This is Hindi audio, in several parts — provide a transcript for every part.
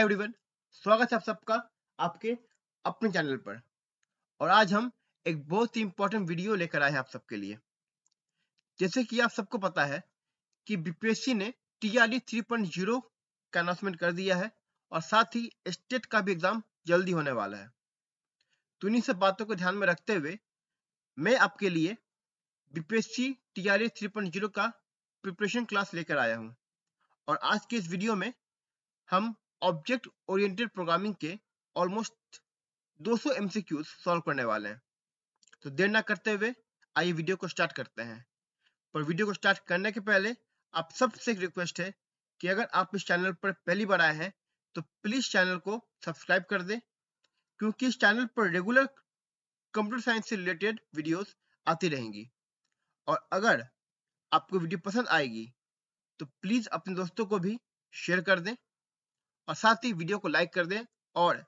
एवरीवन, स्वागत है आप सबका आपके अपने चैनल पर। और आज हम एक बहुत ही इंपॉर्टेंट वीडियो लेकर आए हैं आप सबके लिए। जैसे कि आप सबको पता है कि बीपीएससी ने टीआरई 3.0 का अनाउंसमेंट कर दिया है और साथ ही स्टेट का भी एग्जाम जल्दी होने वाला है। तो इन्हीं सब बातों को ध्यान में रखते हुए मैं आपके लिए बीपीएससी टीआरई 3.0 का प्रिपरेशन क्लास लेकर आया हूँ। और आज के इस वीडियो में हम ऑब्जेक्ट ओरिएंटेड प्रोग्रामिंग के ऑलमोस्ट 200 एमसीक्यूज सॉल्व करने वाले हैं। तो देर ना करते हुए आइए वीडियो को स्टार्ट करते हैं। पर वीडियो को स्टार्ट करने के पहले आप सबसे एक रिक्वेस्ट है कि अगर आप इस चैनल पर पहली बार आए हैं तो प्लीज चैनल को सब्सक्राइब कर दें, क्योंकि इस चैनल पर रेगुलर कंप्यूटर साइंस से रिलेटेड वीडियोस आती रहेंगी। और अगर आपको वीडियो पसंद आएगी तो प्लीज अपने दोस्तों को भी शेयर कर दें और साथ ही वीडियो को लाइक कर दें। और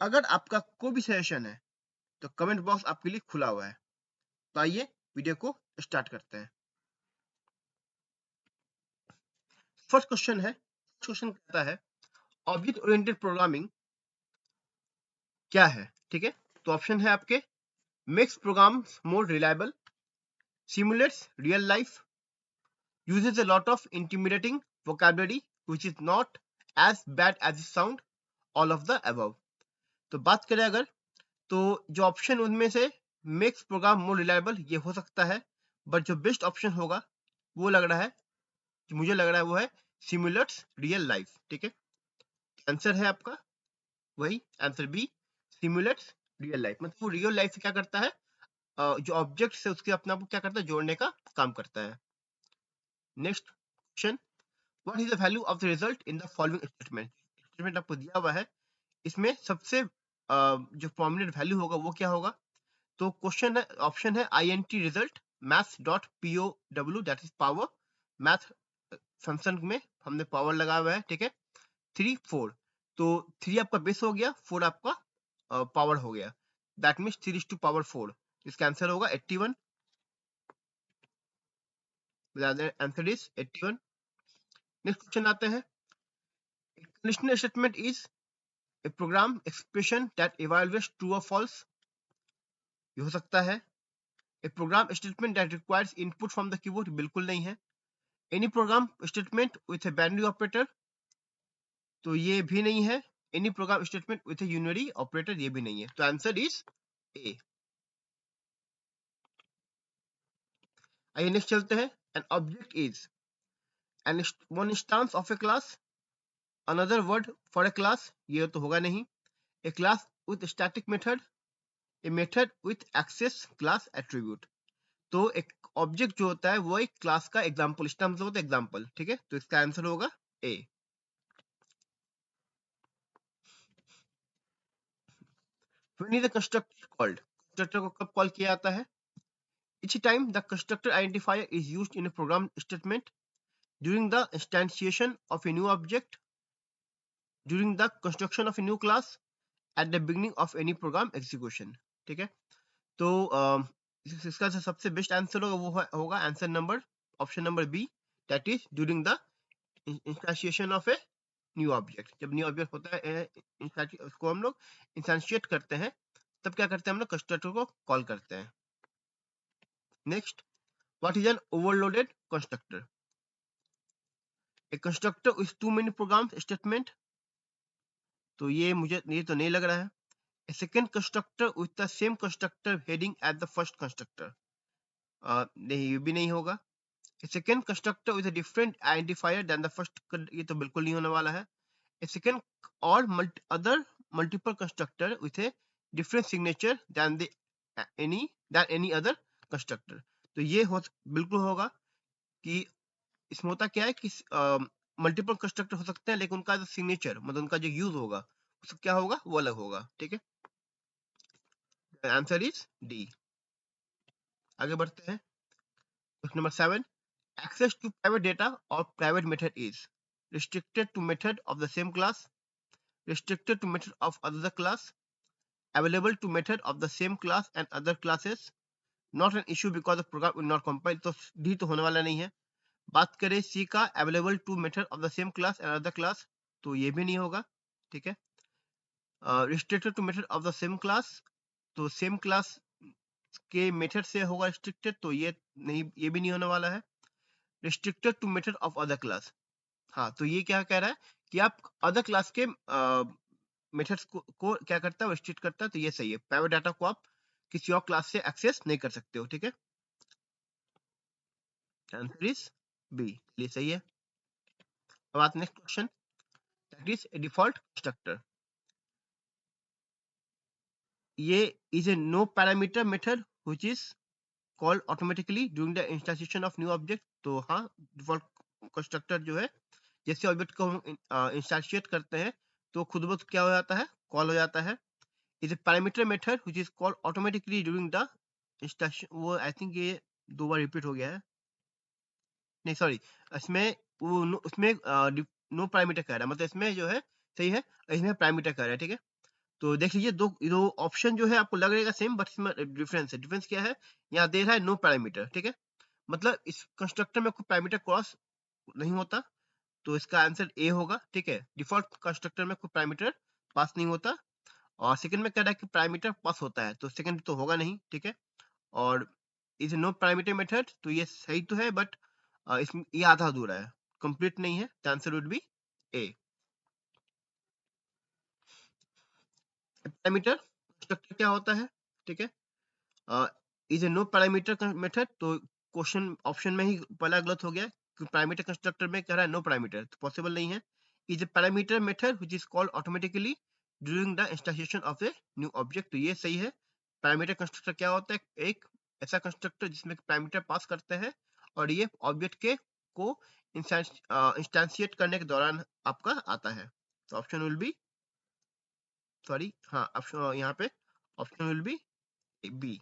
अगर आपका कोई भी सजेशन है तो कमेंट बॉक्स आपके लिए खुला हुआ है। तो आइए वीडियो को स्टार्ट करते हैं। फर्स्ट क्वेश्चन कहता है ऑब्जेक्ट ओरिएंटेड प्रोग्रामिंग क्या है। ठीक है, तो ऑप्शन है आपके makes programs more reliable, simulates real life, uses a lot of intimidating vocabulary which is not as bad as it sound, all of the above. तो बात करें अगर, तो जो ऑप्शन उनमें से मेक्स प्रोग्राम मोर रिलायबल ये हो सकता है, बट जो बेस्ट ऑप्शन होगा वो लग रहा है, जो मुझे लग रहा है वो है सिमुलेट्स रियल लाइफ। ठीक है, आंसर है आपका वही आंसर बी, सिमुलेट्स रियल लाइफ। मतलब वो रियल लाइफ से क्या करता है, जो ऑब्जेक्ट है उसके अपने आप को क्या करता है, जोड़ने का काम करता है। Next question, what is the value of the result in the following statement. Statement आपको दिया हुआ है, इसमें सबसे जो प्रोमिनेंट वैल्यू होगा वो क्या होगा। तो क्वेश्चन है, ऑप्शन है INT result maths dot POW, that is power. Math function में हमने पावर लगाया हुआ है। ठीक है, 3 4, तो 3 आपका बेस हो गया, 4 आपका पावर हो गया, दैट मीन्स 3:4। इसका आंसर होगा 81। Answer is 81। नेक्स्ट क्वेश्चन आते हैं, conditional statement is a program expression that evaluates true और फॉल्स। ये हो सकता है a program statement that requires input from the keyboard, बिल्कुल नहीं है। Any program statement with a binary operator, तो ये भी नहीं है। Any program statement with a unary operator, ये भी नहीं है। तो आंसर इज ए। आइए नेक्स्ट चलते हैं, an object is an one instance of a class, another word for a class, ये तो होगा नहीं। A class with static method, a method with access class attribute. तो एक ऑब्जेक्ट जो होता है वो एक क्लास का एग्जांपल, इसका मतलब होता है एग्जांपल। ठीक है, तो इसका आंसर होगा A. When is the constructor called, constructor को कब कॉल किया जाता है। Each time the constructor identifier is used in a program statement, during the instantiation of a new object, during the construction of a new class, at the beginning of any program execution। ठीक है, तो इसका जो सबसे बेस्ट आंसर होगा वो होगा answer number, option number B, that is during the instantiation of a new object. जब न्यू ऑब्जेक्ट होता है उसको हम लोग इंस्टेंशिएट करते हैं, तब क्या करते हैं हम लोग, कंस्ट्रक्टर को कॉल करते हैं। Next, what is an overloaded constructor. A constructor with too many programs statement, तो ये मुझे ये तो नहीं लग रहा है। A second constructor with the same constructor heading at the first constructor, नहीं ये भी नहीं होगा। A second constructor with a different identifier than the first, ये तो बिल्कुल नहीं होने वाला है। A second or other multiple constructor with a different signature than any other constructor, तो ये बिल्कुल होगा कि इसमें होता क्या है कि मल्टीपल कंस्ट्रक्टर हो सकते हैं, लेकिन उनका जो सिग्नेचर मतलब उनका जो यूज होगा उसका क्या होगा, वो अलग होगा। ठीक है, आंसर इज डी। आगे बढ़ते हैं, question number 7, access to private data और private method is restricted to method of the same class, restricted to method of other class, available to method of the same class and other classes, not an issue because the program will not compile। तो डी तो होने वाला नहीं है। बात करें सी का, available to method of the same class and other class, तो ये भी नहीं होगा, ठीक है। Restricted to method of the same class, तो सेम क्लास के मेथड से होगा रिस्ट्रिक्टेड, तो ये नहीं, ये भी नहीं होने वाला है। Restricted to method of other class, हाँ, तो ये क्या कह रहा है कि आप अदर क्लास के मेथड्स को क्या करता है, रिस्ट्रिक्ट करता है, तो ये सही है। प्राइवेट डाटा को आप किसी और क्लास से एक्सेस नहीं कर सकते हो, ठीक है। आंसर इज बी, ये सही है। अब आते next question, that is default constructor. ये is a no parameter method which is called automatically during the installation of new object. तो हाँ, डिफॉल्ट कंस्ट्रक्टर जो है, जैसे ऑब्जेक्ट को हम इंस्टॉलेट करते हैं तो खुद ब खुद क्या हो जाता है, कॉल हो जाता है। Is A parameter method which is called automatically during the installation. वो आई थिंक ये दो बार रिपीट हो गया है, नहीं सॉरी, इसमें वो उसमें नो पैरामीटर कह रहा है, मतलब इसमें जो है सही है, इसमें पैरामीटर कह रहा है, ठीक है। तो देख लीजिए, दो दो ऑप्शन जो है आपको लग रहेगा सेम, बट इसमें डिफरेंस है। डिफरेंस क्या है, यहाँ दे रहा है नो पैरामीटर, ठीक है, मतलब इस कंस्ट्रक्टर में कोई पैरामीटर क्रॉस नहीं होता, तो इसका आंसर ए होगा, ठीक है। डिफॉल्ट कंस्ट्रक्टर में कोई पैरामीटर पास नहीं होता, और सेकंड में कह रहा है कि पैरामीटर पास होता है, तो सेकंड तो होगा नहीं, ठीक है। और इज नो पैरामीटर मेथड, तो ये सही तो है, बट इसमें ये आधा अधूरा है, कंप्लीट नहीं है, तो answer would be A. Parameter constructor क्या होता है, ठीक है, is a no parameter method, तो क्वेश्चन ऑप्शन में ही पहला गलत हो गया, कि पैरामीटर कंस्ट्रक्टर में कह रहा है नो पैरामीटर, तो पॉसिबल नहीं है। Is A parameter method which is called automatically during the installation of a new object, तो ये सही है। पैरामीटर कंस्ट्रक्टर क्या होता है, एक ऐसा कंस्ट्रक्टर जिसमें पैरामीटर पास करते हैं, और ये ऑब्जेक्ट के को इंस्टेंशिएट करने के दौरान आपका आता है। तो ऑप्शन विल बी, सॉरी, हाँ, ऑप्शन यहाँ पे option will be B.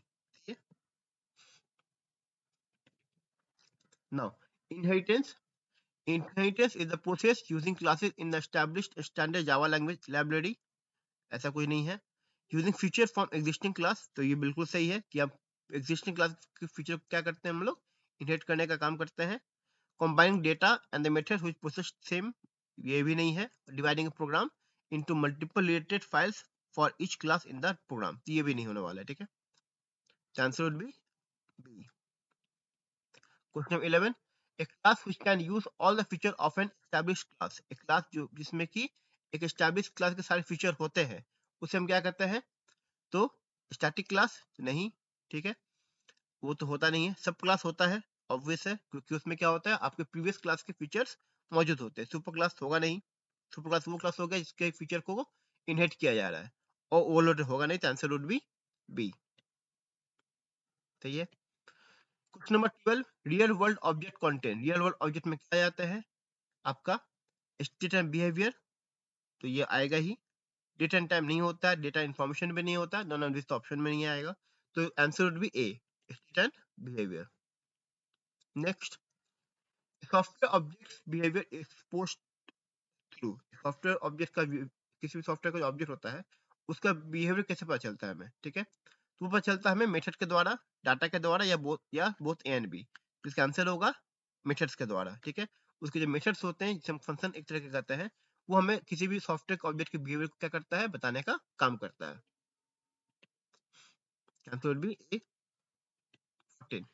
Now, inheritance. Inheritance is the process using classes in the established standard Java language library. ऐसा कुछ नहीं है। Using feature from existing class, तो ये बिल्कुल सही है कि आप existing class के feature को क्या करते हैं हम लोग, inherit करने का काम करते हैं। Combining data and the methods which process same, ये भी नहीं है। Dividing a program into multiple related files for each class in the program, ये भी नहीं होने वाला है, ठीक है। The answer would be B. Question number 11. A class which can use all the feature of an established class. एक क्लास जो जिसमें कि एक established क्लास के सारे फीचर होते हैं, उसे हम क्या कहते हैं, तो स्टैटिक क्लास नहीं, ठीक है, वो तो होता नहीं है। सब क्लास होता है, ऑब्वियस है, क्योंकि उसमें क्या होता है, आपके प्रीवियस क्लास के फीचर्स मौजूद होते हैं। सुपर क्लास होगा नहीं, सुपर क्लास वो क्लास होगा जिसके फीचर को इनहेरिट किया जा रहा है, और ओवरलोड होगा नहीं, तो आंसर वुड बी बी, सही है। Question number 12, real world object content. Real world object में क्या जाता है, आपका स्टेट एंड बिहेवियर, तो ये आएगा ही। डेट एंड टाइम नहीं होता है, डेटा इन्फॉर्मेशन भी नहीं होता, नॉन ऑफ दिस ऑप्शन में नहीं आएगा, तो answer would be A, state and behaviour. Next, software objects behaviour exposed through. Software object का किसी भी सॉफ्टवेयर का जो ऑब्जेक्ट होता है उसका बिहेवियर कैसे पता चलता है हमें, ठीक है, तो पता चलता है हमें मेथड के द्वारा, डाटा के द्वारा, या बोथ ए एंड बी। इसका आंसर होगा मेथड्स के द्वारा, ठीक है। उसके जो मेथड्स होते हैं जिसे हम फंक्शन एक तरह के कहते हैं, वो हमें किसी भी सॉफ्टवेयर ऑब्जेक्ट के बिहेवियर को क्या करता है, बताने का काम करता है। Answer would be A 14।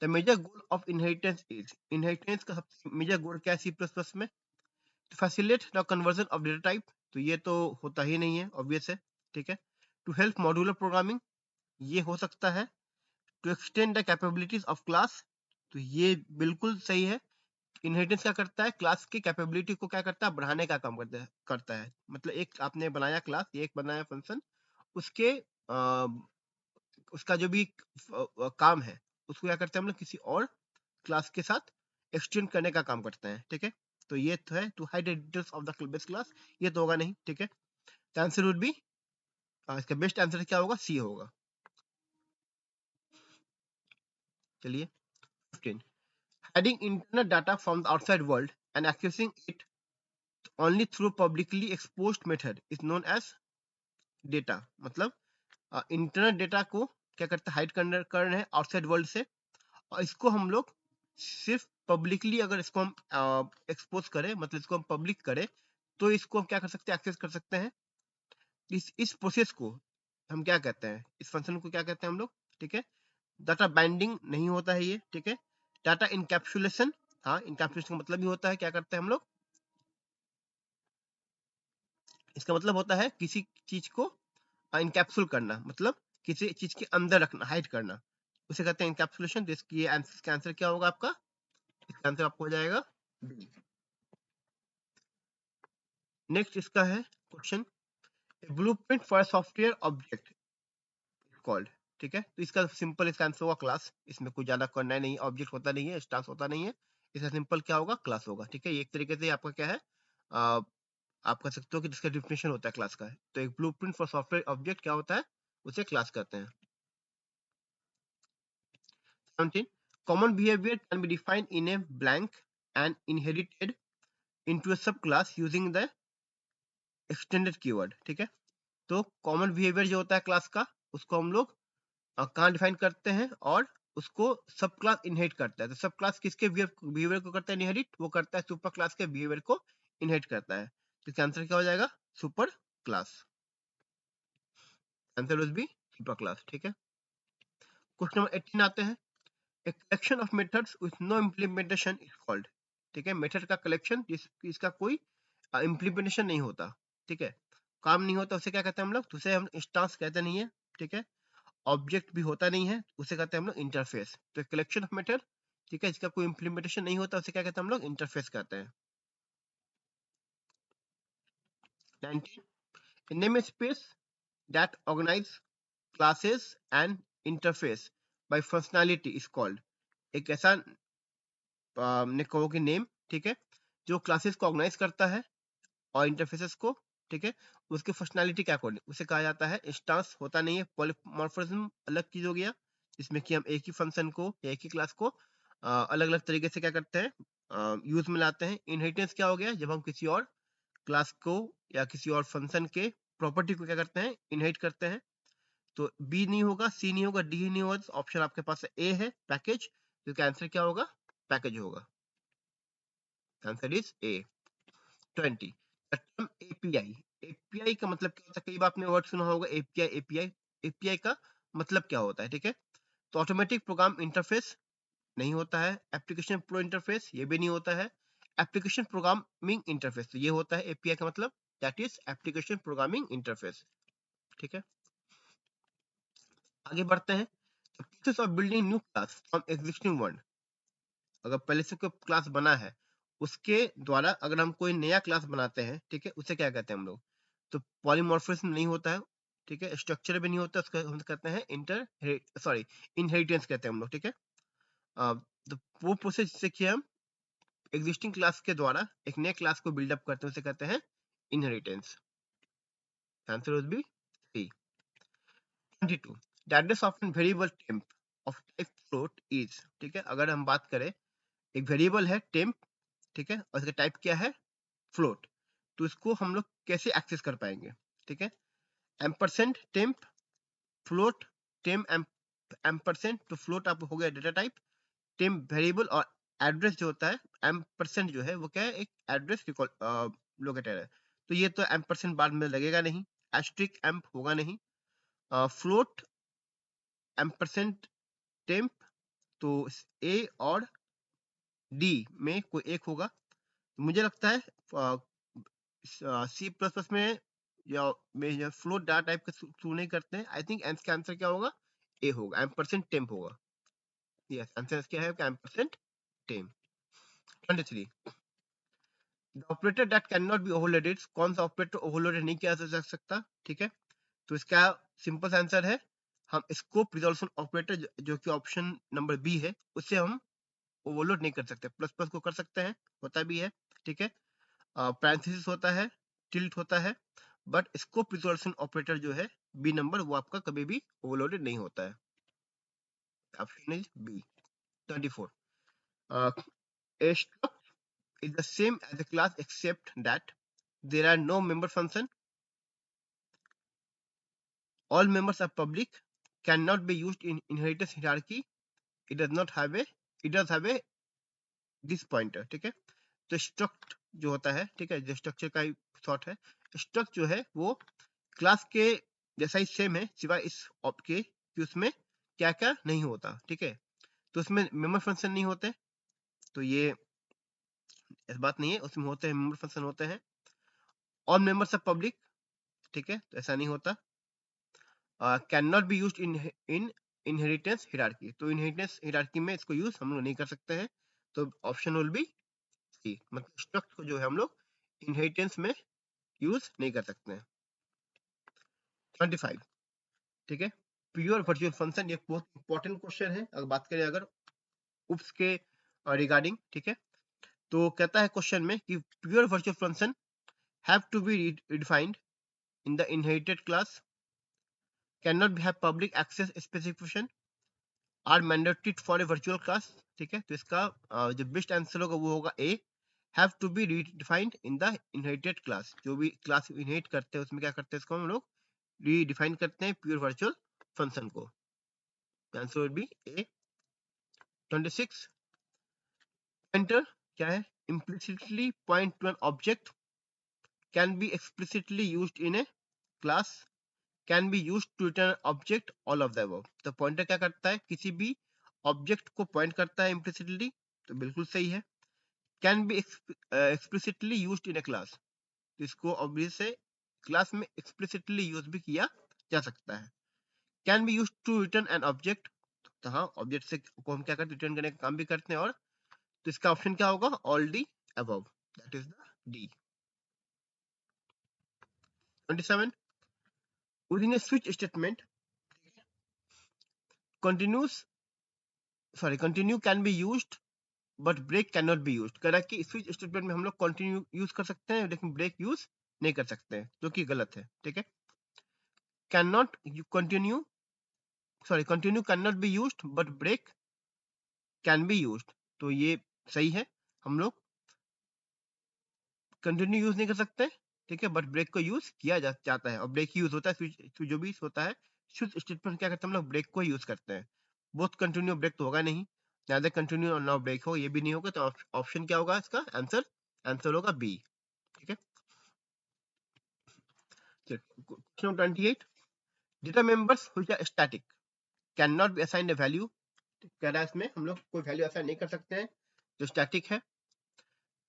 The major goal of inheritance is, inheritance का सबसे मेजर गोल क्या है सी प्लस प्लस में, to facilitate the conversion of data type, तो ये तो होता ही नहीं है, ऑब्वियस है, ठीक है। टू हेल्प मॉड्यूलर प्रोग्रामिंग, ये हो सकता है। To extend the capabilities of class, तो ये बिल्कुल सही है। इनहेरिटेंस क्या करता है, क्लास की कैपेबिलिटी को क्या करता है, बढ़ाने का काम करता है। मतलब एक आपने बनाया क्लास, एक बनाया फंक्शन, उसके उसका जो भी काम है, उसको क्या करते हैं हम लोग किसी और क्लास के साथ एक्सटेंड करने का काम करते हैं, ठीक है। तो ये तो है, to hide the details of the base class, ये तो होगा नहीं, ठीक है। तो आंसर वुड बी, इसका बेस्ट आंसर क्या होगा, सी होगा। चलिए 15, hiding internet data from the outside world and accessing it only through publicly exposed method is known as data। मतलब इंटरनेट डेटा को क्या करता है, हाइड कर रहे हैं आउटसाइड वर्ल्ड से, और इसको हम लोग सिर्फ पब्लिकली, अगर इसको हम एक्सपोज करें, मतलब इसको हम पब्लिक करें, तो इसको हम क्या कर सकते हैं, एक्सेस कर सकते हैं। इस प्रोसेस को हम क्या कहते हैं, इस फंक्शन को क्या कहते हैं हम लोग, ठीक है। डाटा बाइंडिंग नहीं होता है ये, ठीक है। डाटा इनकैप्सुलेशन, हाँ इनकैप्सुलेशन का मतलब ही होता है, क्या करते हैं हम लोग, इसका मतलब होता है किसी चीज को इनकैप्सुल करना, मतलब किसी चीज के अंदर रखना, हाइड करना, उसे कहते हैं इनकैप्सुलेशन। इसकी आंसर क्या होगा आपका, इसका आंसर आपको हो जाएगा बी। नेक्स्ट इसका है question, blueprint for software object called, ठीक है। तो इसका सिंपल, इसका आंसर होगा क्लास। इसमें कुछ ज्यादा करना नहीं है, ऑब्जेक्ट होता नहीं है, स्टांस होता नहीं है, इसका सिंपल क्या होगा, क्लास होगा, ठीक है। ये एक तरीके से आपका क्या है, आ, आप कह सकते हो कि जिसका डिफिनेशन होता है क्लास का। तो एक ब्लूप्रिंट फॉर सॉफ्टवेयर ऑब्जेक्ट क्या होता है, उसे क्लास कहते हैं। 17. Common behavior can be defined in a blank and inherited into a subclass using the extended keyword, ठीक है। तो कॉमन बिहेवियर जो होता है क्लास का, उसको हम लोग कहाँ डिफाइन करते हैं, और उसको सब क्लास इनहेरिट करता है। तो सब क्लास किसके बिहेवियर को करता है इनहेरिट, वो करता है सुपर क्लास के बिहेवियर को इनहेरिट करता है। तो इसका आंसर क्या हो जाएगा, super class. Answer will be super class, ठीक है। क्वेश्चन नंबर 18 आते हैं, A collection of methods with no implementation is called, ठीक है। मेथड का कलेक्शन जिसका कोई इम्प्लीमेंटेशन नहीं होता, ठीक है, काम नहीं होता, उसे क्या कहते हैं हम लोग, तो उसे हम इंस्टांस कहते नहीं है, ठीक है। ऑब्जेक्ट भी होता नहीं है, उसे कहते हैं हम लोग इंटरफेस। तो कलेक्शन ऑफ मेथड, ठीक है, जिसका कोई इम्प्लीमेंटेशन नहीं होता, उसे क्या कहते हैं हम लोग, इंटरफेस कहते हैं। 19. A namespace that organize classes and interface by functionality is called, एक ऐसा ने कहो कि नेम, ठीक है, जो क्लासेस को ऑर्गेनाइज करता है और इंटरफेसेस को, ठीक है, उसके फंक्शनैलिटी के अकॉर्डिंग उसे कहा जाता है इंस्टांस। होता नहीं है, पॉलीमॉर्फिज्म अलग चीज हो गया, जिसमें कि हम एक ही फंक्शन को या एक ही क्लास को अलग अलग तरीके से क्या करते हैं, यूज में लाते हैं। इनहेरिटेंस क्या हो गया, जब हम किसी और क्लास को या किसी और फंक्शन के प्रॉपर्टी को क्या करते हैं, इनहेरिट करते हैं। तो बी नहीं होगा, सी नहीं होगा, डी नहीं होगा, ऑप्शन आपके पास ए है, पैकेज। तो आंसर क्या होगा, पैकेज होगा। Answer is a. 20. The term API, API का मतलब क्या होता है, कई बार आपने वर्ड सुना होगा API, API, API का मतलब क्या होता है, ठीक है। तो ऑटोमेटिक प्रोग्राम इंटरफेस नहीं होता है, एप्लीकेशन प्रो इंटरफेस ये भी नहीं होता है, एप्लीकेशन प्रोग्रामिंग इंटरफेस ये होता है API का मतलब, that is application programming interface, ठीक है। आगे बढ़ते हैं, process of building new class from existing one, अगर पहले से कोई क्लास बना है उसके द्वारा अगर हम कोई नया क्लास बनाते हैं, ठीक है, उसे क्या कहते हैं हम लोग, तो पॉलीमॉर्फिज्म नहीं होता है, ठीक है, स्ट्रक्चर भी नहीं होता, उसका हम कहते हैं इनहेरिटेंस कहते हैं हम लोग, ठीक है। तो वो प्रोसेस जिससे कि हम एग्जिस्टिंग क्लास के द्वारा एक नए क्लास को बिल्डअप करते हैं, उसे कहते हैं inheritance. Answer would be C. 22. The address of a variable temp of type float is, ठीक है, अगर हम बात करें एक वेरिएबल है टेम्प, ठीक है, और इसका टाइप क्या है, फ्लोट, तो इसको हम लोग कैसे एक्सेस कर पाएंगे, ठीक है। एम्परसेंड टेम्प फ्लोट, टेम एम्परसेंड, तो फ्लोट आप हो गया डेटा टाइप, टेम्प वेरिएबल, और एड्रेस जो होता है एम्परसेंड जो है वो क्या है, एक एड्रेस लोकेटर है। तो ये तो एम्परसेंड बाद में लगेगा नहीं, एस्ट्रिक एम्प होगा नहीं, फ्लोट एम्परसेंड टेम्प, तो ए और डी में कोई एक होगा। मुझे लगता है सी प्लस प्लस में या फ्लोट डाटा टाइप का शुरू नहीं करते हैं। आई थिंक इसका आंसर क्या होगा, ए होगा, एम्परसेंड टेम्प होगा। यस, आंसर क्या है, ampersand temp. 23. The operator that can not B overloaded, कौन सा ऑपरेटर ओवरलोडेड नहीं किया जा सकता, ठीक है। तो इसका सिंपल आंसर है, हम स्कोप रिजोल्यूशन ऑपरेटर जो कि ऑप्शन नंबर बी है, उससे हम ओवरलोड नहीं कर सकते। प्लस प्लस को कर सकते हैं, होता भी है, ठीक है, पैरेंथेसिस होता है, टिल्ट होता है, बट स्कोप रिजोल्यूशन ऑपरेटर जो है बी नंबर, वो आपका कभी भी ओवरलोडेड नहीं होता है। Option is B. 24. A struct is the same as a class except that there are no member function, all members are public, cannot be used in inheritance hierarchy, it does have a this pointer, ठीक है। तो struct जो होता है, ठीक है, जो स्ट्रक्चर का शॉर्ट है, स्ट्रक्ट जो है वो क्लास के जैसा ही सेम है, सिवाय इस ऑप के कि उसमें क्या क्या नहीं होता, ठीक है। तो उसमें मेंबर फंक्शन नहीं होते, तो ये इस बात नहीं है, उसमें होते हैं मेंबर फंक्शन होते हैं। ऑल मेंबर्स ऑफ पब्लिक, ठीक है, तो ऐसा नहीं होता। Can not be used in inheritance hierarchy, तो इनहेरिटेंस हिरार्की में इसको यूज हम लोग नहीं कर सकते हैं, तो ऑप्शन विल बी सी, मतलब स्ट्रक्ट को जो है हम लोग इनहेरिटेंस में यूज नहीं कर सकते हैं। 25, ठीक है, प्योर वर्चुअल फंक्शन, ये बहुत इंपॉर्टेंट क्वेश्चन है अगर बात करें अगर उप्स के रिगार्डिंग, ठीक है। तो कहता है क्वेश्चन में कि pure virtual function have to be defined in the inherited class, cannot have public access specification, are mandatory for a virtual class, ठीक है। तो इसका जो बेस्ट आंसर होगा वो होगा A, have to be redefined in the inherited class, जो भी क्लास इनहेरिट करते हैं उसमें क्या करते हैं, इसको हम लोग रीडिफाइन करते हैं प्योर वर्चुअल फंक्शन को। Answer will be A. 26, pointer क्या है, implicitly point to an object, can be explicitly used in a class, can be use to return object, all of the above. तो पॉइंटर क्या करता है, किसी भी ऑब्जेक्ट को पॉइंट करता है इम्प्लिसिटली, तो बिल्कुल सही है। Can B explicitly used in a class, तो इसको ऑब्वियस से क्लास में एक्सप्लिसिटली यूज भी किया जा सकता है। Can be use to return an object, तो हाँ, ऑब्जेक्ट से को हम क्या करते हैं, रिटर्न करने का काम भी करते हैं, और तो इसका ऑप्शन क्या होगा, all D above, that is the D. 27, within a switch statement, continuous continue can be used but break can not be use, कह रहा है कि स्विच स्टेटमेंट में हम लोग कंटिन्यू यूज कर सकते हैं लेकिन ब्रेक यूज नहीं कर सकते हैं, जो कि गलत है, ठीक है। Can not continue continue can not be use but break can be use, तो ये सही है, हम लोग कंटिन्यू यूज नहीं कर सकते, ठीक है, बट ब्रेक को यूज किया जाता है, और ब्रेक यूज होता है स्विच जो भी होता है स्विच स्टेटमेंट क्या करते हैं हम लोग, ब्रेक को यूज करते हैं। बहुत कंटिन्यू ब्रेक तो होगा नहीं, ज्यादा कंटिन्यू और ना ब्रेक हो, ये भी नहीं होगा, तो ऑप्शन क्या होगा इसका आंसर, आंसर होगा बी, ठीक है। Question 28, data members which are static cannot be assigned a value, कह रहा है इसमें हम लोग कोई वैल्यू असाइन नहीं कर सकते हैं जो स्टैटिक है।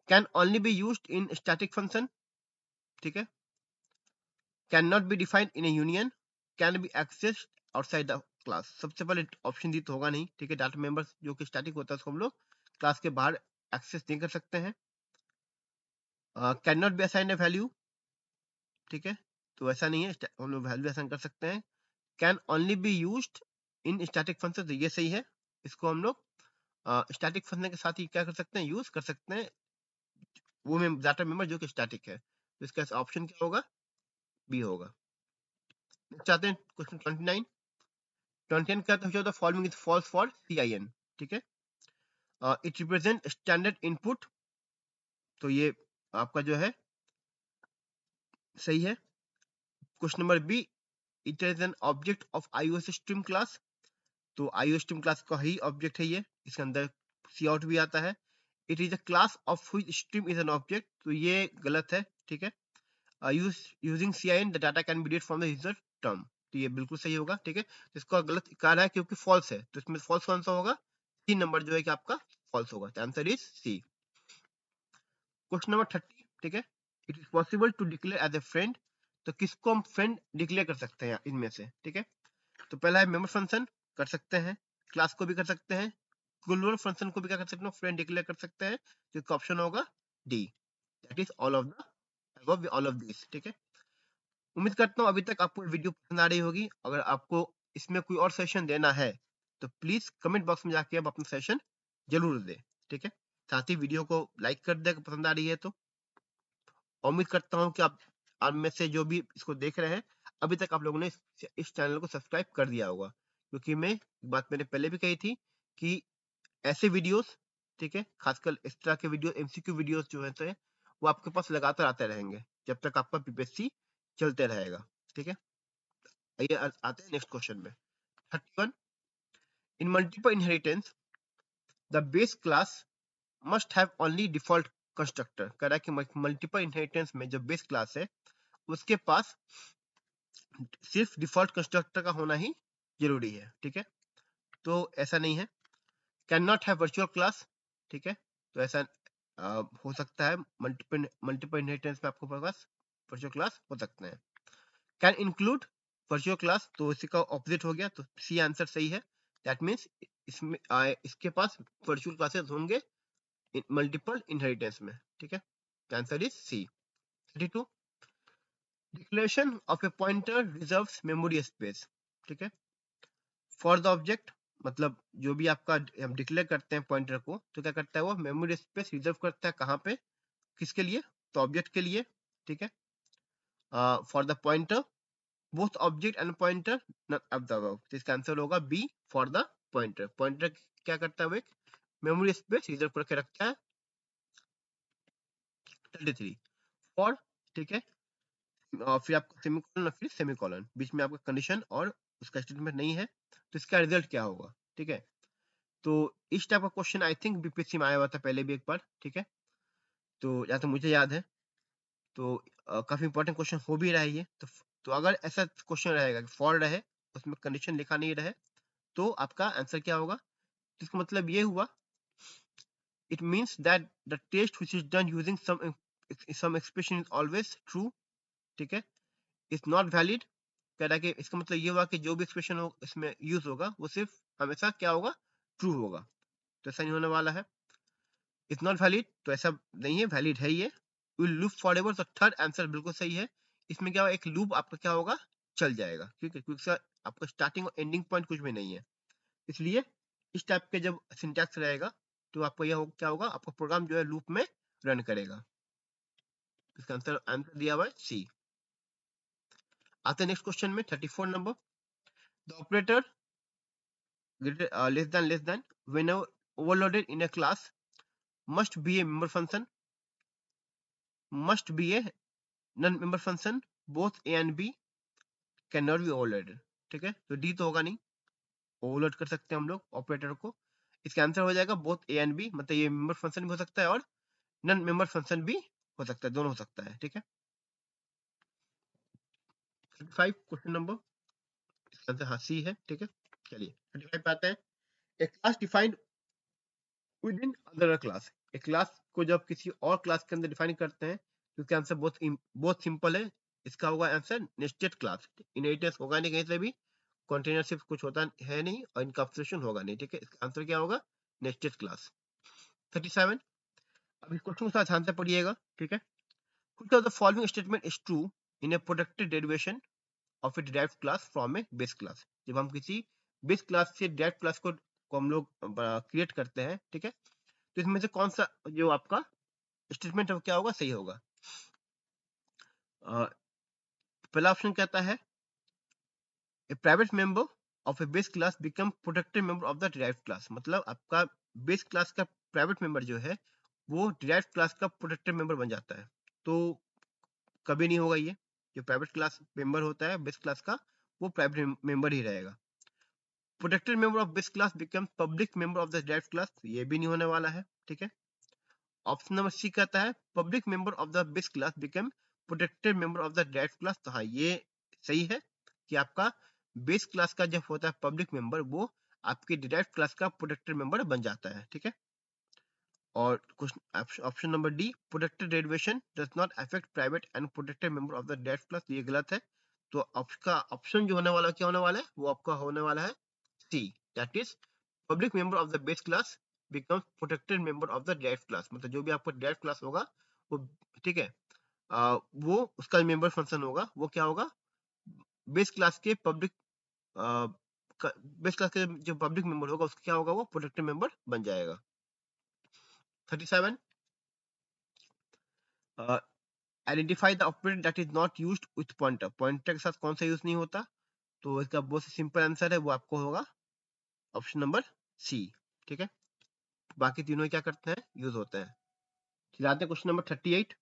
Can only be used in static function, ठीक है। Can not be defined in A union, can be accessed outside the class, सबसे पहले ऑप्शन दी तो होगा नहीं, ठीक है। डाटा मेंबर्स जो कि स्टैटिक होता है उसको हम लोग क्लास के बाहर एक्सेस नहीं कर सकते हैं। Can not be assign A value, ठीक है, तो ऐसा नहीं है, हम लोग वैल्यू असाइन कर सकते हैं। Can only be used in static function, तो ये सही है, इसको हम लोग स्टैटिक फंक्शन के साथ ही क्या कर सकते हैं, यूज कर सकते हैं, वो डाटा मेंबर जो कि स्टैटिक है, तो इसका ऑप्शन क्या होगा, बी होगा। चाहते हैं क्वेश्चन 29, 29 का तो the following is false for CIN, ठीक है। इट रिप्रेजेंट स्टैंडर्ड इनपुट, तो ये आपका जो है सही है। Question number B, it is an object of iOS stream class, तो iOS स्ट्रीम क्लास का ही ऑब्जेक्ट है ये, इसके अंदर सी आउट भी आता है। It is a class of which stream is an object, तो ये गलत है, ठीक है। Using CIN the data can be read from the user term, तो ये बिल्कुल सही होगा, ठीक है। तो इसका गलत कह रहा है क्योंकि फॉल्स है, तो इसमें फॉल्स कौन सा होगा, 3 नंबर जो है कि आपका फॉल्स होगा, तो answer is C. Question number 30, ठीक है, it is possible to declare as a friend, तो किसको हम फ्रेंड डिक्लेयर कर सकते हैं इनमें से, ठीक है। तो पहला है मेंबर फंक्शन, कर सकते हैं, क्लास को भी कर सकते हैं, ग्लोबल फंक्शन को भी क्या कर सकते हैं, फ्रेंड डिक्लेयर कर सकते हैं, तो इसका ऑप्शन होगा D, that is all of the above, all of this, ठीक है। उम्मीद करता हूँ अभी तक आपको वीडियो पसंद आ रही होगी, अगर आपको इसमें कोई और सेशन देना है तो प्लीज कमेंट बॉक्स में जाके आप अपना सेशन जरूर दें, ठीक है। साथ ही वीडियो को लाइक कर दे अगर पसंद आ रही है तो। उम्मीद करता हूँ कि आप में से जो भी इसको देख रहे हैं अभी तक आप लोगों ने इस चैनल को सब्सक्राइब कर दिया होगा, क्योंकि मैं बात मैंने पहले भी कही थी कि ऐसे वीडियोस, ठीक है, खासकर इस तरह के वीडियो MCQ वीडियोस जो है वो आपके पास लगातार आते रहेंगे जब तक आपका PPSC चलते रहेगा, ठीक है। आइए आते हैं नेक्स्ट क्वेश्चन में। 31, इन multiple inheritance the base class must have only default constructor, कह रहा है कि मल्टीपल इनहेरिटेंस में जो बेस क्लास है उसके पास सिर्फ डिफॉल्ट कंस्ट्रक्टर का होना ही जरूरी है, ठीक है। तो ऐसा नहीं है, can not have virtual class, ठीक है। तो ऐसा हो सकता है मल्टीपल इनहेरिटेंस में आपको पास वर्चुअल क्लास हो सकते हैं। कैन इंक्लूड वर्चुअल क्लास, तो इसी का ऑपोजिट हो गया, तो सी आंसर सही है। दैट मीन्स इसमें इसके पास वर्चुअल क्लासेस होंगे मल्टीपल इनहेरिटेंस में, ठीक है। Answer is C. 32, declaration of a pointer reserves memory space, ठीक है। फॉर द ऑब्जेक्ट, मतलब जो भी आपका हम डिक्लेयर करते हैं पॉइंटर को, तो क्या करता है वो मेमोरी स्पेस रिजर्व करता है, कहाँ पे, किसके लिए, तो ऑब्जेक्ट के लिए, ठीक है। For the pointer both object and pointer not above, तो इसका आंसर होगा B, for the pointer. Pointer क्या करता है वो, एक मेमोरी स्पेस रिजर्व करके रखता है। 33, फॉर, ठीक है, और फिर आपका सेमीकोलन और फिर सेमीकोलन, बीच में आपका कंडीशन और उसका स्टेटमेंट नहीं है, तो इसका रिजल्ट क्या होगा, ठीक है। तो इस टाइप का क्वेश्चन आई थिंक बीपीएससी में आया हुआ था पहले भी एक बार, ठीक है। तो जहाँ तक मुझे याद है, तो काफी इंपॉर्टेंट क्वेश्चन हो भी रहा है ये। तो अगर ऐसा क्वेश्चन रहेगा कि फॉर रहे, उसमें कंडीशन लिखा नहीं रहे, तो आपका आंसर क्या होगा। इसका मतलब ये हुआ, it means that the test which is done using some expression is always true, ठीक है, इज नॉट वैलिड। कह रहा है कि इसका मतलब ये हुआ कि जो भी एक्सप्रेशन हो इसमें यूज होगा वो सिर्फ हमेशा क्या होगा, ट्रू होगा। तो ऐसा नहीं होने वाला है। इज नॉट वैलिड, तो ऐसा नहीं है, वैलिड है ये। विल लूप फॉर एवर, तो थर्ड आंसर बिल्कुल सही है। इसमें क्या होगा, एक लूप आपका क्या होगा, चल जाएगा, क्योंकि आपका स्टार्टिंग और एंडिंग पॉइंट कुछ भी नहीं है। इसलिए इस टाइप के जब सिंटैक्स रहेगा, तो आपको यह क्या होगा, आपका प्रोग्राम जो है लूप में रन करेगा। इसका आंसर आंसर दिया हुआ है सी। आते हैं नेक्स्ट क्वेश्चन में, 34 number. The operator less than when overloaded in a class must be a member function, must be a non-member function, both a and b cannot be overloaded, ठीक है। तो डी तो होगा नहीं, ओवरलोड कर सकते हैं हम लोग ऑपरेटर को। इसका आंसर हो जाएगा बोथ ए एंड बी, मतलब ये मेंबर फंक्शन भी हो सकता है और नॉन मेंबर फंक्शन भी हो सकता है, दोनों हो सकता है, ठीक है। 35 क्वेश्चन नंबर, इसका आंसर हाँ सी है, ठीक है। चलिए 35 पे आते हैं। A class defined within other class, एक क्लास को जब किसी और क्लास के अंदर डिफाइन करते हैं, तो इसका आंसर बहुत सिंपल है। इसका होगा आंसर नेस्टेड क्लास। इनहेरिटेंस होगा नहीं कहीं से भी, कंटेनरशिप कुछ होता है नहीं, और इनकैप्सुलेशन होगा नहीं, ठीक है। इसका आंसर क्या होगा, नेस्टेड क्लास। 37, अब इस क्वेश्चन को साथ ध्यान से पढ़िएगा, ठीक है। Which of the following statement is true in a protected derivation of a derived class from a base class? जब हम किसी बेस क्लास से derived क्लास को हम लोग क्रिएट करते हैं, ठीक है, तो इसमें से कौन सा जो आपका स्टेटमेंट क्या होगा, सही होगा। पहला ऑप्शन कहता है a private member of a base class become protected member of the derived class, मतलब आपका बेस क्लास का प्राइवेट मेंबर जो है वो डिराइव्ड क्लास का प्रोटेक्टेड मेंबर बन जाता है। तो कभी नहीं होगा ये, जो प्राइवेट क्लास मेंबर होता है बेस क्लास का, वो प्राइवेट मेंबर ही रहेगा। Protected member of base class become public member of the derived class, ये भी नहीं होने वाला है, ठीक है। ऑप्शन नंबर सी कहता है public member of the base class become protected member of the derived class, तो हाँ ये सही है कि आपका बेस क्लास का जब होता है पब्लिक मेंबर, वो आपके डिराइव्ड क्लास का प्रोटेक्टेड मेंबर बन जाता है, ठीक है। और option number D protected derivation does not affect private and protected member of the derived class, ये गलत है। तो आपका ऑप्शन जो होने वाला क्या होने वाला है, वो आपका होने वाला है C, that is public member of the base class becomes protected member of the derived class, मतलब जो भी आपका डिराइव्ड क्लास होगा वो, ठीक है, वो उसका मेंबर फंक्शन होगा, वो क्या होगा, बेस क्लास के पब्लिक बेस क्लास के जो पब्लिक मेंबर होगा उसका क्या होगा, वो प्रोटेक्टेड मेंबर बन जाएगा। 37, identify the operator that is not used with pointer, pointer के साथ कौन सा यूज नहीं होता, तो इसका बहुत सिंपल आंसर है, वो आपको होगा ऑप्शन नंबर सी, ठीक है। बाकी तीनों क्या करते हैं, यूज होते हैं। चलाते हैं question number 38।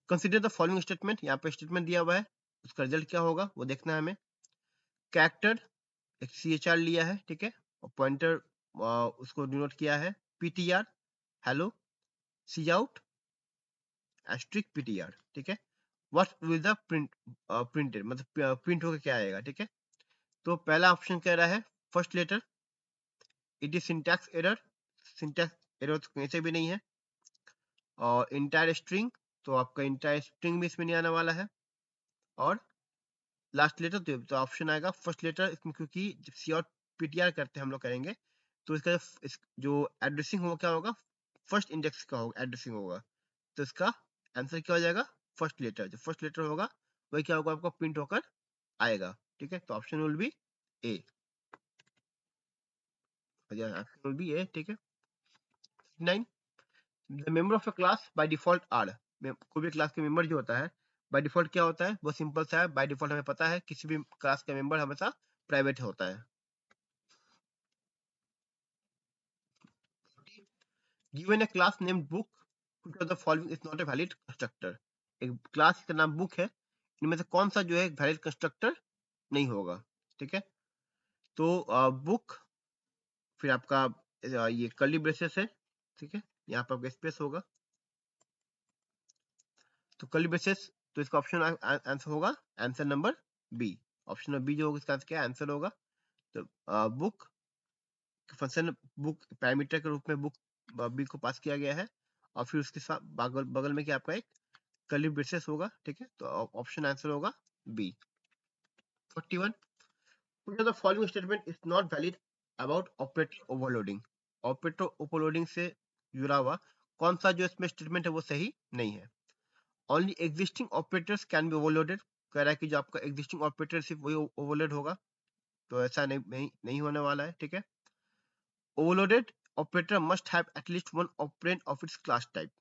Consider the following statement, यहाँ पे स्टेटमेंट दिया हुआ है, उसका रिजल्ट क्या होगा वो देखना है हमें। कैरेक्टर एक CHR लिया है, ठीक है, और पॉइंटर उसको डिनोट किया है PTR, हेलो, सी आउट, एस्ट्रिक पीटीआर, ठीक है। व्हाट विल द प्रिंटेड मतलब प्रिंट होकर क्या आएगा, ठीक है। तो पहला ऑप्शन कह रहा है first letter, it is syntax error, syntax error तो कहीं से भी नहीं है। और इंटायर स्ट्रिंग, तो आपका इंटायर स्ट्रिंग भी इसमें नहीं आने वाला है। और लास्ट लेटर तो ऑप्शन आएगा फर्स्ट लेटर इसमें, क्योंकि जब सी और पीटीआर करते हैं हम लोग करेंगे तो इसका जो एड्रेसिंग होगा क्या होगा, फर्स्ट इंडेक्स का होगा एड्रेसिंग होगा, तो इसका आंसर क्या हो जाएगा फर्स्ट लेटर। जो फर्स्ट लेटर होगा वही क्या होगा आपका प्रिंट होकर आएगा, ठीक है। तो option will be A, option will be A, ठीक है। 9, the member of a class by default are, कोई भी क्लास के मेंबर जो होता है बाय डिफॉल्ट क्या होता है, वो सिंपल सा है। बाय डिफॉल्ट हमें पता है किसी भी क्लास का मेंबर हमेशा प्राइवेट होता है। Given A class named book, which of the following is not a valid constructor, एक क्लास का नाम बुक है, इनमें से कौन सा जो है वैलिड कंस्ट्रक्टर नहीं होगा, ठीक है। तो बुक, फिर आपका ये कर्ली ब्रेसेस है, ठीक है, यहाँ पर आपका स्पेस होगा, तो कर्ली ब्रेसेस, तो इसका ऑप्शन आंसर होगा answer number B. Option number B जो होगा इसका आंसर होगा। तो बुक फंक्शन, बुक पैरामीटर के रूप में बुक बी को पास किया गया है, और फिर उसके साथ बगल बगल में क्या आपका एक कर्ली ब्रेसेस होगा, ठीक है। तो ऑप्शन आंसर होगा B. 41, which of the following statement is not valid about operator overloading, operator overloading से जुड़ा हुआ कौन सा जो इसमें स्टेटमेंट है वो सही नहीं है। Only existing operators can be overloaded, कह रहा है कि जो आपका एग्जिस्टिंग ऑपरेटर सिर्फ वही ओवरलोड होगा, तो ऐसा नहीं होने वाला है, ठीक है। Overloaded operator must have at least one operand of its class type,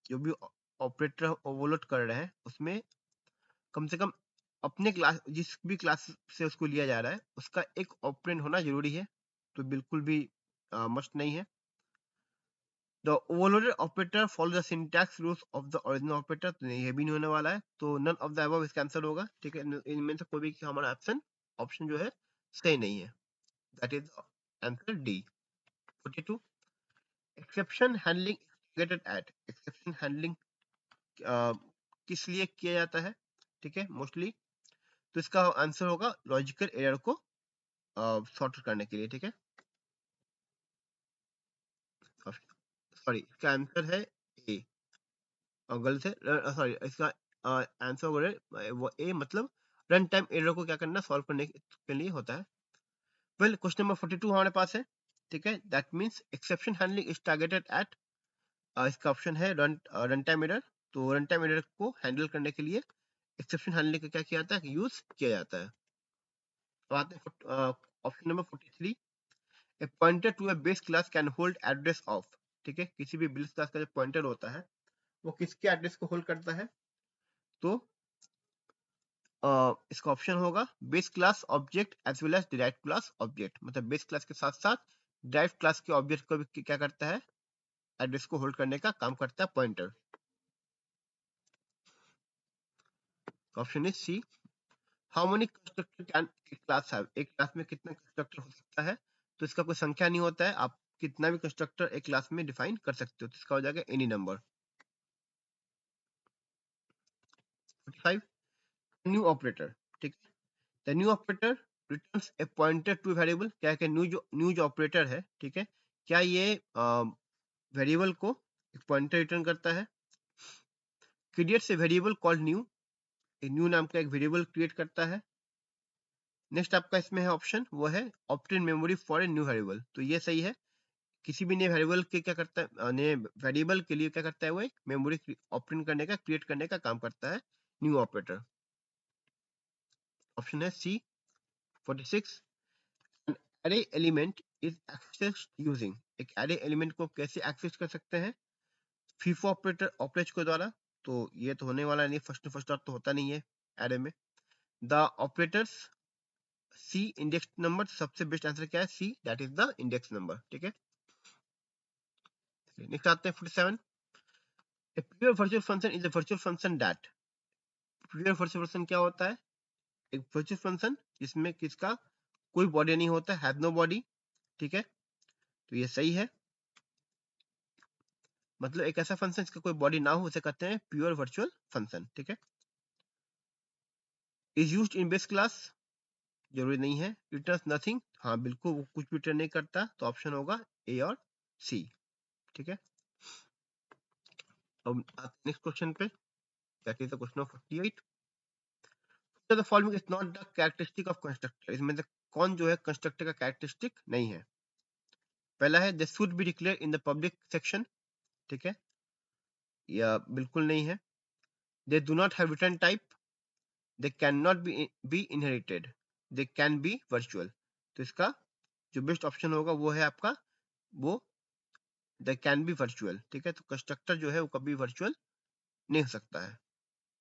जो भी ऑपरेटर ओवरलोड कर रहे हैं उसमें कम से कम अपने क्लास, जिस भी क्लास से उसको लिया जा रहा है उसका एक ऑपरेंड होना जरूरी है, तो बिल्कुल भी मस्ट नहीं है। The overloaded operator follow the syntax rules of the original operator, तो ये भी नहीं होने वाला है, तो नन ऑफ द अबव इसका आंसर होगा, ठीक है। इनमें से कोई भी हमारा ऑप्शन जो है सही नहीं है, that is answer D. 42, exception handling targeted eight, exception handling किस लिए किया जाता है, ठीक है, मोस्टली, तो इसका आंसर होगा लॉजिकल एरर को सॉर्ट करने के लिए, ठीक है। सॉरी, इसका आंसर है ए, और गलत है, सॉरी, इसका आंसर वो ए, मतलब रन टाइम एरर को क्या करना सॉल्व करने के लिए होता है। वेल, क्वेश्चन नंबर 42 हमारे पास है, ठीक है। That means exception handling is targeted eight, इसका ऑप्शन है रन टाइम एरर, तो रन टाइम एरर को हैंडल करने के लिए एक्सेप्शन हैंडलिंग का क्या किया जाता है, यूज किया जाता है। तो आते हैं option number 43, a pointer to a base class can hold address of, ठीक है, किसी भी बेस क्लास का जो पॉइंटर होता है वो किसके एड्रेस को होल्ड करता है, तो इसका ऑप्शन होगा base class object as well as derived class object, मतलब बेस क्लास के साथ साथ डिराइव्ड क्लास के ऑब्जेक्ट को भी क्या करता है, एड्रेस को होल्ड करने का काम करता है pointer. Option is C. How many constructor can a class have, एक क्लास में कितना कंस्ट्रक्टर हो सकता है, तो इसका कोई संख्या नहीं होता है, आप कितना भी कंस्ट्रक्टर एक क्लास में डिफाइन कर सकते हो, तो इसका हो जाएगा एनी नंबर। 45, न्यू ऑपरेटर, ठीक है, the new operator returns A pointer two variable, क्या है, न्यू जो ऑपरेटर है, ठीक है, क्या ये वेरिएबल को एक पॉइंटर रिटर्न करता है। Creates a variable called new, new नाम का एक वेरिएबल क्रिएट करता है। नेक्स्ट आपका इसमें है ऑप्शन, वो है obtain memory for a new variable, तो ये सही है, किसी भी नए वेरिएबल के क्या करता है, नए वेरिएबल के लिए क्या करता है, वो एक मेमोरी ऑप्टेन करने का, क्रिएट करने का काम करता है न्यू ऑपरेटर। ऑप्शन है सी। 46, an array element is accessed using, एक array element को कैसे एक्सेस कर सकते हैं, फीफो ऑपरेटर के द्वारा, तो ये तो होने वाला नहीं, फर्स्ट तो होता नहीं है एरे में। The operators C index number, सबसे बेस्ट आंसर क्या है, C, that is the index number, ठीक है। नेक्स्ट आते हैं 47, a pure virtual function is a virtual function that, pure virtual function क्या होता है, एक virtual function जिसमें किसका कोई बॉडी नहीं होता, हैव नो बॉडी, ठीक है, तो ये सही है। मतलब एक ऐसा फंक्शन जिसका कोई बॉडी ना हो उसे कहते हैं प्योर वर्चुअल फंक्शन, ठीक है। Is used in base class, जरूरी नहीं है। रिटर्न्स नथिंग, हाँ बिल्कुल वो कुछ भी रिटर्न नहीं करता, तो ऑप्शन होगा ए और सी, ठीक है। अब नेक्स्ट क्वेश्चन पे, that is the question of 48। The following is not the characteristic of constructor, इसमें से कौन जो है कंस्ट्रक्टर का कैरेक्टरिस्टिक नहीं है। पहला है this should be declare in the public section, ठीक है, या बिल्कुल नहीं है। They do not have return type, they can not B inherited, they can be virtual. तो इसका जो बेस्ट ऑप्शन होगा वो है आपका वो दे कैन बी वर्चुअल, ठीक है। तो कंस्ट्रक्टर जो है वो कभी वर्चुअल नहीं हो सकता है,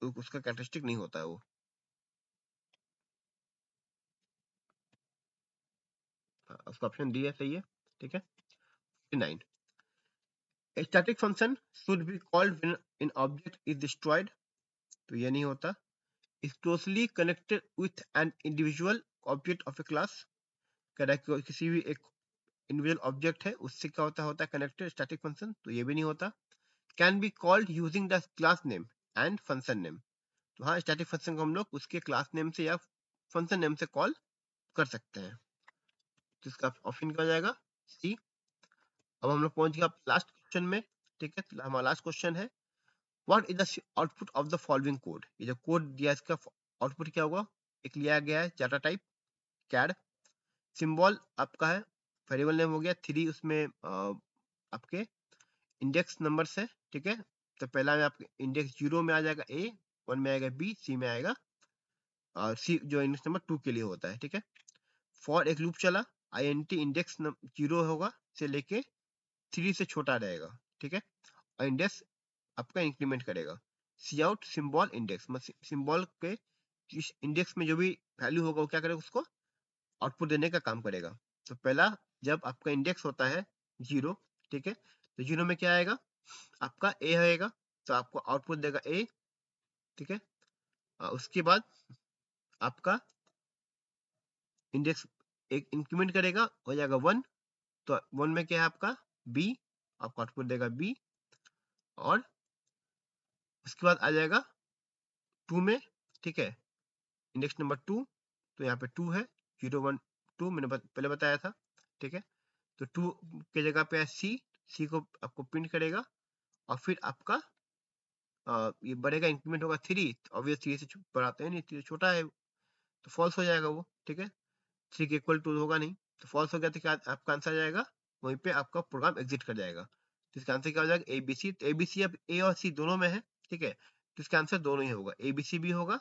तो उसका कैरेक्टरिस्टिक नहीं होता है वो। उसका ऑप्शन डी है, सही है, ठीक है। 9 A static function should be called when an object is destroyed, तो ये नहीं होता। Is closely connected with an individual object of a class, कह रहा है कि किसी भी एक इंडिविजुअल ऑब्जेक्ट है उससे क्या होता है कनेक्टेड स्टैटिक फंक्शन, तो ये भी नहीं होता। Can be called using the class name and function name, तो हाँ स्टैटिक फंक्शन को हम लोग उसके क्लास नेम से या फंक्शन नेम से कॉल कर सकते हैं, तो इसका ऑप्शन क्या हो जाएगा, सी। अब हम लोग पहुंच गए लास्ट क्वेश्चन में, ठीक है। तो हमारा लास्ट क्वेश्चन है what is the output of the following code, ये जो कोड दिया इसका आउटपुट क्या होगा। एक लिया गया है डाटा टाइप कैड, सिंबल आपका है वेरिएबल नेम हो गया, 3 उसमें आपके इंडेक्स नंबर है, ठीक है। तो पहला में आपके इंडेक्स 0 में आ जाएगा ए, 1 में आएगा बी, सी में आएगा और सी जो इंडेक्स नंबर 2 के लिए होता है, ठीक है। फॉर एक लूप चला, INT इंडेक्स 0 होगा से लेके 3 से छोटा रहेगा, ठीक है, और इंडेक्स आपका इंक्रीमेंट करेगा। सी आउट सिंबल इंडेक्स, सिंबल के इंडेक्स में जो भी वैल्यू होगा वो क्या करेगा, उसको आउटपुट देने का काम करेगा। तो पहला जब आपका इंडेक्स होता है 0, ठीक है, तो 0 में क्या आएगा आपका ए आएगा, तो आपको आउटपुट देगा ए, ठीक है। उसके बाद आपका इंडेक्स एक इंक्रीमेंट करेगा, हो जाएगा 1, तो 1 में क्या है आपका बी, आपको आउटपुट देगा बी, और उसके बाद आ जाएगा 2 में, ठीक है, इंडेक्स नंबर 2, तो यहाँ पे 2 है, 0 1 2 मैंने पहले बताया था, ठीक है। तो 2 के जगह पे है सी, सी को आपको प्रिंट करेगा, और फिर आपका ये बढ़ेगा, इंक्रीमेंट होगा 3, ऑब्वियस 3 से बढ़ाते हैं नहीं, 3 छोटा है तो फॉल्स हो जाएगा वो, ठीक है। 3 के इक्वल टू होगा नहीं, तो फॉल्स हो गया तो क्या आपका आंसर आ जाएगा, वहीं पे आपका प्रोग्राम एग्जिट कर जाएगा। तो इसका आंसर क्या हो जाएगा ए बी सी, तो ए बी सी अब ए और सी दोनों में है, ठीक है, तो इसका आंसर दोनों ही होगा, ए बी सी भी होगा,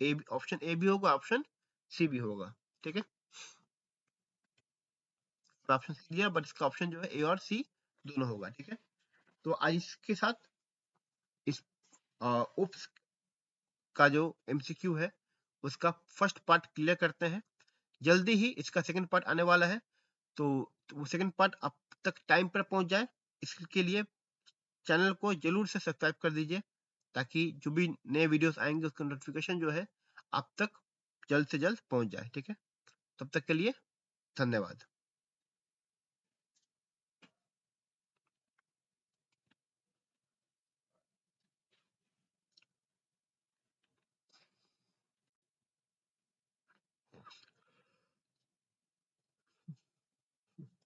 ए ऑप्शन ए भी होगा, ऑप्शन सी भी होगा, ठीक है। ऑप्शन सी दिया बट इसका ऑप्शन जो है ए और सी दोनों होगा, ठीक है। तो आज इसके साथ इस उप्स का जो एमसीक्यू है उसका फर्स्ट पार्ट क्लियर करते हैं। जल्दी ही इसका सेकंड पार्ट आने वाला है, तो वो सेकंड पार्ट अब तक टाइम पर पहुंच जाए, इसके लिए चैनल को जरूर से सब्सक्राइब कर दीजिए, ताकि जो भी नए वीडियोस आएंगे उसका नोटिफिकेशन जो है आप तक जल्द से जल्द पहुंच जाए, ठीक है। तब तक के लिए धन्यवाद।